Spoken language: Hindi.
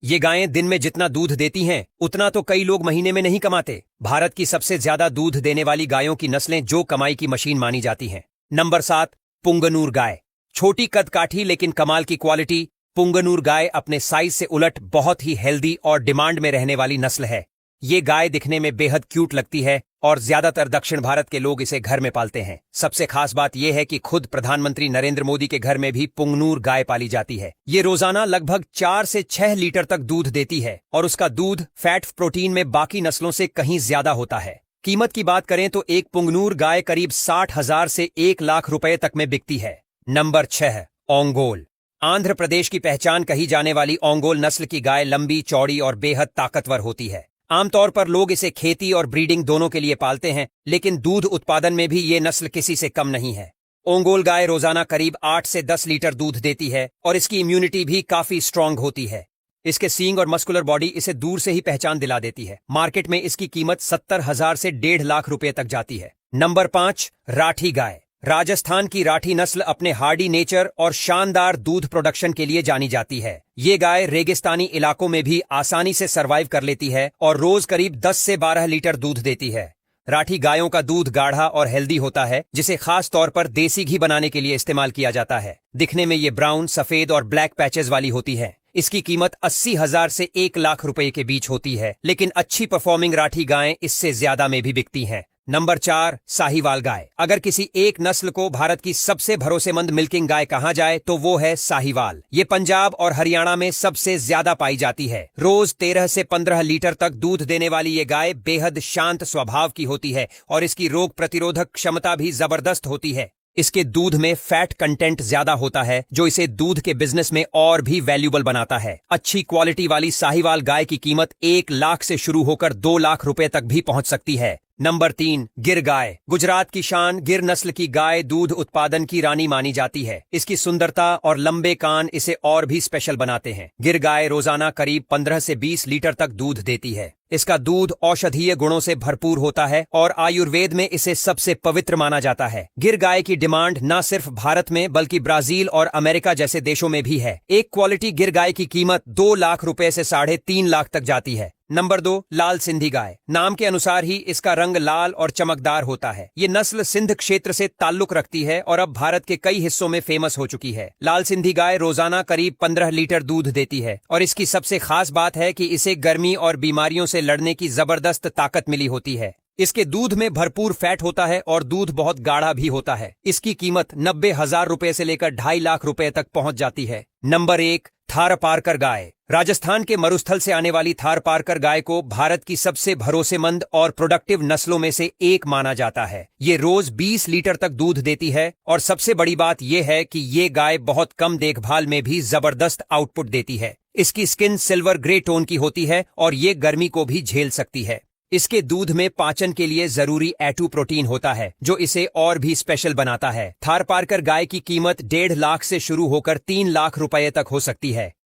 ये गायें दिन में जितना दूध देती हैं उतना तो कई लोग महीने में नहीं कमाते। भारत की सबसे ज्यादा दूध देने वाली गायों की नस्लें जो कमाई की मशीन मानी जाती हैं। नंबर 7, पुंगनूर गाय। छोटी कद काठी लेकिन कमाल की क्वालिटी। पुंगनूर गाय अपने साइज से उलट बहुत ही हेल्दी और डिमांड में रहने वाली नस्ल है। ये गाय दिखने में बेहद क्यूट लगती है और ज्यादातर दक्षिण भारत के लोग इसे घर में पालते हैं। सबसे खास बात यह है कि खुद प्रधानमंत्री नरेंद्र मोदी के घर में भी पुंगनूर गाय पाली जाती है। ये रोजाना लगभग 4 से 6 लीटर तक दूध देती है और उसका दूध फैट प्रोटीन में बाकी नस्लों से कहीं ज्यादा होता है। कीमत की बात करें तो एक पुंगनूर गाय करीब 60,000 से 1 लाख रुपए तक में बिकती है। नंबर 6, ओंगोल। आंध्र प्रदेश की पहचान कही जाने वाली ओंगोल नस्ल की गाय लंबी, चौड़ी और बेहद ताकतवर होती है। आमतौर पर लोग इसे खेती और ब्रीडिंग दोनों के लिए पालते हैं, लेकिन दूध उत्पादन में भी ये नस्ल किसी से कम नहीं है। ओंगोल गाय रोजाना करीब 8 से 10 लीटर दूध देती है और इसकी इम्यूनिटी भी काफी स्ट्रांग होती है। इसके सींग और मस्कुलर बॉडी इसे दूर से ही पहचान दिला देती है। मार्केट में इसकी कीमत 70,000 से 1.5 लाख रुपए तक जाती है। नंबर 5, राठी गाय। राजस्थान की राठी नस्ल अपने हार्डी नेचर और शानदार दूध प्रोडक्शन के लिए जानी जाती है। ये गाय रेगिस्तानी इलाकों में भी आसानी से सरवाइव कर लेती है और रोज करीब 10 से 12 लीटर दूध देती है। राठी गायों का दूध गाढ़ा और हेल्दी होता है, जिसे खास तौर पर देसी घी बनाने के लिए इस्तेमाल किया जाता है। दिखने में ये ब्राउन, सफेद और ब्लैक पैचेस वाली होती है। इसकी कीमत 80,000 से 1 लाख रुपए के बीच होती है, लेकिन अच्छी परफॉर्मिंग राठी गायें इससे ज्यादा में भी बिकती हैं। नंबर 4, साहीवाल गाय। अगर किसी एक नस्ल को भारत की सबसे भरोसेमंद मिल्किंग गाय कहा जाए तो वो है साहीवाल। ये पंजाब और हरियाणा में सबसे ज्यादा पाई जाती है। रोज 13 से 15 लीटर तक दूध देने वाली ये गाय बेहद शांत स्वभाव की होती है और इसकी रोग प्रतिरोधक क्षमता भी जबरदस्त होती है। इसके दूध में फैट कंटेंट ज्यादा होता है, जो इसे दूध के बिजनेस में और भी वैल्यूबल बनाता है। अच्छी क्वालिटी वाली साहीवाल गाय की कीमत 1 लाख से शुरू होकर 2 लाख रुपए तक भी पहुंच सकती है। नंबर 3, गिर गाय। गुजरात की शान गिर नस्ल की गाय दूध उत्पादन की रानी मानी जाती है। इसकी सुंदरता और लंबे कान इसे और भी स्पेशल बनाते हैं। गिर गाय रोजाना करीब 15 से 20 लीटर तक दूध देती है। इसका दूध औषधीय गुणों से भरपूर होता है और आयुर्वेद में इसे सबसे पवित्र माना जाता है। गिर गाय की डिमांड न सिर्फ भारत में बल्कि ब्राजील और अमेरिका जैसे देशों में भी है। एक क्वालिटी गिर गाय की कीमत 2 लाख रुपए से 3.5 लाख तक जाती है। नंबर 2, लाल सिंधी गाय। नाम के अनुसार ही इसका रंग लाल और चमकदार होता है। ये नस्ल सिंध क्षेत्र से ताल्लुक रखती है और अब भारत के कई हिस्सों में फेमस हो चुकी है। लाल सिंधी गाय रोजाना करीब 15 लीटर दूध देती है और इसकी सबसे खास बात है कि इसे गर्मी और बीमारियों से लड़ने की जबरदस्त ताकत मिली होती है। इसके दूध में भरपूर फैट होता है और दूध बहुत गाढ़ा भी होता है। इसकी कीमत 90,000 रुपए से लेकर 2.5 लाख रुपए तक पहुंच जाती है। नंबर 1, थारपारकर गाय। राजस्थान के मरुस्थल से आने वाली थारपारकर गाय को भारत की सबसे भरोसेमंद और प्रोडक्टिव नस्लों में से एक माना जाता है। ये रोज 20 लीटर तक दूध देती है और सबसे बड़ी बात यह है कि ये गाय बहुत कम देखभाल में भी जबरदस्त आउटपुट देती है। इसकी स्किन सिल्वर ग्रे टोन की होती है और ये गर्मी को भी झेल सकती है। इसके दूध में पाचन के लिए जरूरी A2 प्रोटीन होता है, जो इसे और भी स्पेशल बनाता है। थारपारकर गाय की कीमत 1.5 लाख से शुरू होकर 3 लाख रुपए तक हो सकती है।